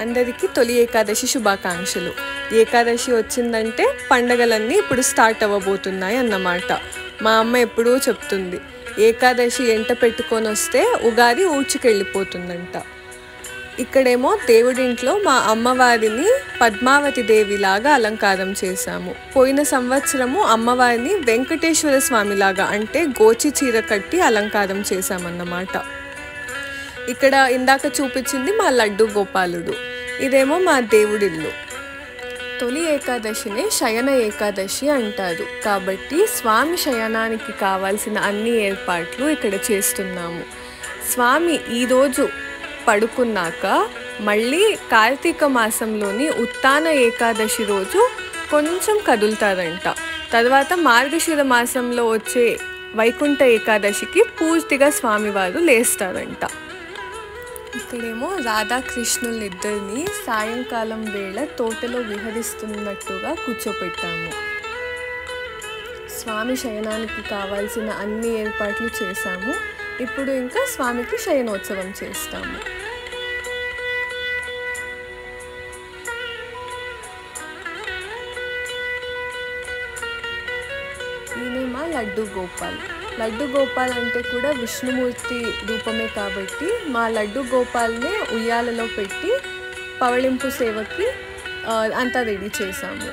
అందరికీ తొలి ఏకాదశి శుభాకాంక్షలు. ఏకాదశి వచ్చిందంటే పండగలన్నీ ఇప్పుడు స్టార్ట్ అవ్వబోతున్నాయి అన్నమాట. మా అమ్మ ఎప్పుడూ చెప్తుంది, ఏకాదశి ఎంట పెట్టుకొని వస్తే ఉగాది ఊడ్చుకెళ్ళిపోతుందంట. ఇక్కడేమో దేవుడింట్లో మా అమ్మవారిని పద్మావతి దేవిలాగా అలంకారం చేశాము. పోయిన సంవత్సరము అమ్మవారిని వెంకటేశ్వర స్వామిలాగా అంటే గోచి చీర కట్టి అలంకారం చేశామన్నమాట. ఇక్కడ ఇందాక చూపించింది మా లడ్డు గోపాలుడు, ఇదేమో మా దేవుడిల్లు. తొలి ఏకాదశిని శయన ఏకాదశి అంటారు కాబట్టి స్వామి శయనానికి కావాల్సిన అన్ని ఏర్పాట్లు ఇక్కడ చేస్తున్నాము. స్వామి ఈరోజు పడుకున్నాక మళ్ళీ కార్తీక మాసంలోని ఉత్తాన ఏకాదశి రోజు కొంచెం కదులుతారంట. తర్వాత మార్గశిర మాసంలో వచ్చే వైకుంఠ ఏకాదశికి పూర్తిగా స్వామివారు లేస్తారంట. ఇక్కడేమో రాధాకృష్ణులిద్దరిని సాయంకాలం వేళ తోటలో విహరిస్తున్నట్టుగా కూర్చోపెట్టాము. స్వామి శయనానికి కావాల్సిన అన్ని ఏర్పాట్లు చేశాము. ఇప్పుడు ఇంకా స్వామికి శయనోత్సవం చేస్తాము. ఈయన మా లడ్డు గోపాల్. లడ్డు గోపాల్ అంటే కూడా విష్ణుమూర్తి రూపమే కాబట్టి మా లడ్డు గోపాల్ని ఉయ్యాలలో పెట్టి పవళింపు సేవకి అంతా రెడీ చేశాము.